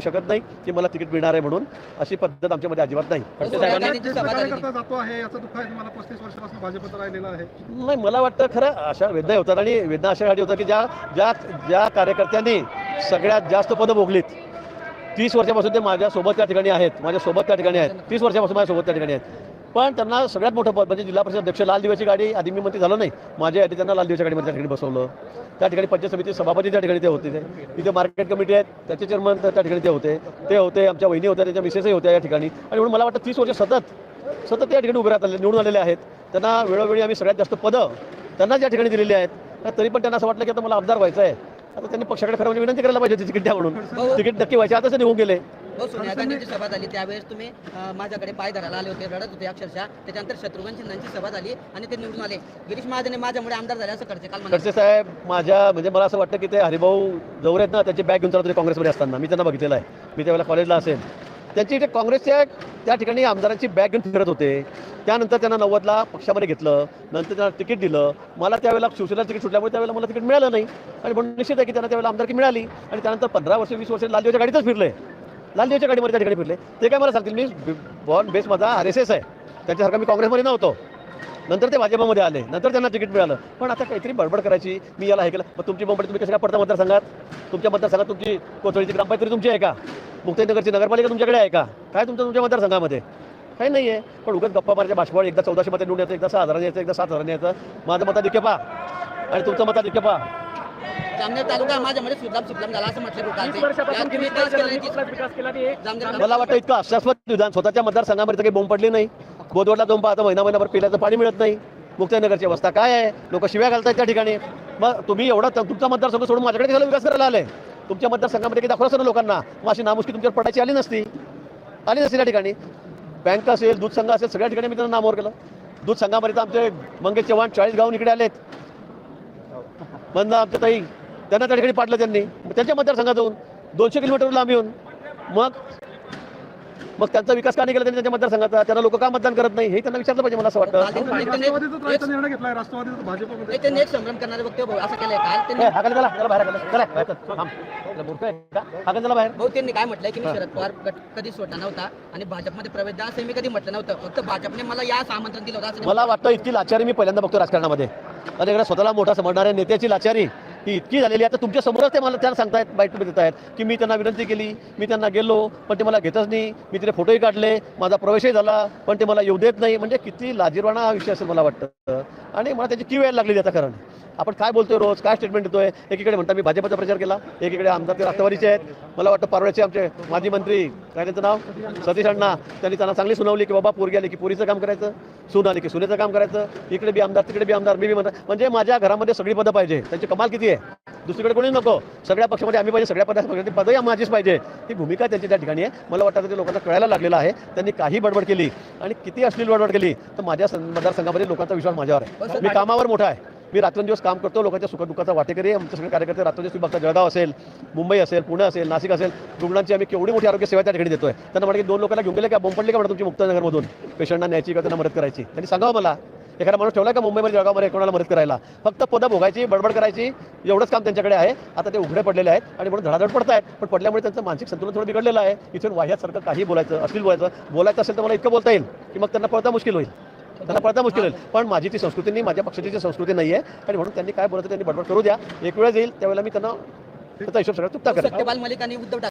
शकत नाही की मला तिकीट मिळणार आहे म्हणून अशी पद्धत आमच्यामध्ये अजिबात नाही. नाही मला वाटतं खरं अशा वेदना होतात आणि वेदना अशासाठी होतात की ज्या कार्यकर्त्यांनी सगळ्यात जास्त पदं भोगलीत 30 वर्षापासून ते माझ्यासोबत त्या ठिकाणी आहेत, 30 वर्षापासून माझ्यासोबत त्या ठिकाणी आहेत. पण त्यांना सगळ्यात मोठं पद म्हणजे जिल्हा परिषद अध्यक्ष लाल दिव्याची गाडी आधी मी मंत्री झालो नाही, माझ्या आधी त्यांना लाल दिव्याच्या गाडीमध्ये त्या ठिकाणी बसवलं. त्या ठिकाणी पंचायत समिती सभापती त्या ठिकाणी ते होते, तिथे मार्केट कमिटी आहेत त्याचे चेअरमन त्या ठिकाणी ते होते आमच्या वहिनी होत्या, त्यांच्या मिसेसही होत्या या ठिकाणी. आणि म्हणून मला वाटतं 30 वर्ष सतत त्या ठिकाणी उभे राहत निवडून आलेले आहेत. त्यांना वेळोवेळी आम्ही सगळ्यात जास्त पदं त्यांना ज्या ठिकाणी दिलेली आहेत, तरी पण त्यांना असं वाटलं की आता मला आमदार व्हायचं आहे. आता त्यांनी पक्षाकडे खरं म्हणजे विनंती करायला पाहिजे तिकीट द्या म्हणून. तिकीट नक्की व्हायचे आताच निघून गेले. सोनिया गांधींची सभा झाली त्यावेळेस तुम्ही माझ्याकडे पाय धरायला आले होते, रडत होते अक्षरशः. त्याच्यानंतर शत्रुघ्न सिन्हांची सभा झाली आणि ते निवडून आले. गिरीश महाजने माझ्यामुळे आमदार झाले असं करते काल खडसे साहेब म्हणजे मला असं वाटतं की ते हरिभाऊ जवळ आहेत ना, त्याची बॅग घेऊन चालत होते काँग्रेसमध्ये असताना. मी त्यांना बघितलेलं आहे, मी त्यावेळेला कॉलेजला असेल. त्यांची इथे काँग्रेसच्या त्या ठिकाणी आमदारांची बॅग घेऊन फिरत होते. त्यानंतर त्यांना 90ला पक्षामध्ये घेतलं, नंतर त्यांना तिकीट दिलं. मला त्यावेळेला शिवसेनेला तिकीट सुटल्यामुळे त्यावेळेला मला तिकीट मिळालं नाही आणि म्हणून निश्चित आहे की त्यांना त्यावेळेला आमदारकी मिळाली. आणि त्यानंतर 15 वर्ष 20 वर्ष लालदेवच्या गाडीतच फिरले, लालदेवच्या गाडीमध्ये त्या ठिकाणी फिरले. ते काय मला सांगतील, मी बॉर्न बेस माझा RSS आहे, त्यांच्यासारखा मी काँग्रेसमध्ये नव्हतो. नंतर ते भाजपमध्ये आले, नंतर त्यांना तिकीट मिळालं. पण आता काहीतरी बडबड करायची, मी याला हे केलं. मग तुमची बोंबडी तुम्ही कसं काय पडता मतदारसंघात? तुमच्या मतदारसंघात तुमची कोथळीची ग्रामपंचायत तुमची आहे का? मुक्ताईनगरची नगरपालिका तुमच्याकडे आहे का? काय तुमच्या मतदारसंघामध्ये काही नाही आहे. पण उगाच गप्पा मारायच्या भाषणावर एकदा 1400 मध्ये निवडून यायचं, एकदा 6000 यायचं, एकदा 7000 यायचं. माझं मताधिक्य पहा आणि तुमचं मताधिक्य पहा. जामनेर तालुका माझ्यामध्ये सुजलाम झाला असं म्हटलं. मला वाटतं इतकं आशास्पद विधान स्वतःच्या मतदारसंघामध्ये काही बोंब पडली नाही. बोदवडला जाऊन पाहता महिनाभर पिण्याचं पाणी मिळत नाही. मुक्ताईनगरची अवस्था काय आहे, लोक शिव्या घालतात त्या ठिकाणी. मग तुम्ही एवढा तुमचा मतदारसंघ सोडून माझ्याकडे कशाला विकास करायला आले? तुमच्या मतदारसंघामध्ये काही दाखवलं असं ना लोकांना, मग अशी नामुष्की तुमच्यावर पडायची आली नसती त्या ठिकाणी. बँक असेल, दूध संघ असेल, सगळ्या ठिकाणी मी त्यांना नामवर केलं. दूध संघामध्ये तर आमचे मंगेश चव्हाण 40 गावून इकडे आलेत. आमच्या ताई त्यांना त्या ठिकाणी पाडलं त्यांनी त्यांच्या मतदारसंघात जाऊन 200 किलोमीटर लांब येऊन. मग त्यांचा विकास का नाही केला त्यांनी त्यांच्या मतदारसंघाचा? त्यांना लोक का मतदान करत नाही हे त्यांना विचारलं पाहिजे मला असं वाटतं. त्यांनी काय म्हटलंय की मी शरद पवार कधी सोडला नव्हता आणि भाजपमध्ये प्रवेश द्या असं मी कधी म्हटलं नव्हतं. फक्त भाजपने मला यास आमंत्रण दिलं होतं. मला वाटतं इतकी लाचारी मी पहिल्यांदा बघतो राजकारणामध्ये. आणि एकदा स्वतःला मोठा समजणाऱ्या नेत्याची लाचारी ही इतकी झालेली. आता तुमच्या समोरच ते मला त्याला सांगतायत, बाईट देत आहेत की मी त्यांना विनंती केली, मी त्यांना गेलो पण ते मला घेतच नाही. मी तिथे फोटोही काढले, माझा प्रवेशही झाला, पण ते मला येऊ देत नाही. म्हणजे किती लाजिरवाणा हा विषय असेल मला वाटतं. आणि मला त्याची की वेळ लागली त्याचा. कारण आपण काय बोलतोय, रोज काय स्टेटमेंट देतोय. एकीकडे म्हणता मी भाजपचा प्रचार केला, एकीकडे आमदार ते राष्ट्रवादीचे आहेत. मला वाटतं पारोळ्याचे आमचे माजी मंत्री काय त्यांचं नाव सतीश अण्णा, त्यांनी त्यांना चांगली सुनावली की बाबा पोरगी आली की पोरीचं काम करायचं, सून आली की सुनेचं काम करायचं. इकडे बी आमदार तिकडे बी आमदार, मी बी म्हणतात. म्हणजे माझ्या घरामध्ये सगळी पदं पाहिजे. त्यांची कमाल किती आहे, दुसरीकडे कोणी नको. सगळ्या पक्षामध्ये आम्ही पाहिजे, सगळ्या पदही माझीच पाहिजे. ही भूमिका त्यांची त्या ठिकाणी आहे. मला वाटतं ते लोकांना कळायला लागलेलं आहे. त्यांनी काही बडबड केली आणि किती अश्लील बडबड केली तर माझ्या मतदारसंघामध्ये लोकांचा विश्वास माझ्यावर आहे. मी कामावर मोठा आहे, मी रात्रंदिवस काम करतो, लोकांच्या सुखदुःखाचा वाटेकरी. आमचे सगळे कार्यकर्ते रात्रंदिवस तुम्ही बघता, जळगाव असेल, मुंबई असेल, पुणे असेल, नाशिक असेल, रुग्णांची आम्ही केवढी मोठी आरोग्य सेवा त्या ठिकाणी देतोय. त्यांना म्हणा की 2 लोकांना घेऊन गेले का, बोंब पडली का म्हणा तुमची मुक्ताईनगरमधून पेशंटना न्यायची का त्यांना मदत करायची? त्यांनी सांगावं मला. एखादा माणूस ठेवला का मुंबईमध्ये, जळगावमध्ये कोणाला मदत करायला? फक्त पदं भोगायची, बडबड करायची, एवढंच काम त्यांच्याकडे आहे. आता ते उघडे पडलेले आहेत आणि म्हणून धडाधड पडत आहेत. पण पडल्यामुळे त्यांचं मानसिक संतुलन थोडं बिघडलेलं आहे. इथून वाह्यासारखं काही बोलायचं, अश्लील बोलायचं असेल तर मला इतकं बोलता येईल की मग त्यांना पळता मुश्किल होईल. पण माझी ती संस्कृती नाही, माझ्या पक्षाची ती संस्कृती नाही आहे. आणि म्हणून त्यांनी काय बोलायचं त्यांनी बडबड करू द्या. एक वेळ येईल त्यावेळेला मी त्यांना त्याचा हिशोब सगळं चुकता करेन. सत्यपाल मलिक आणि उद्धव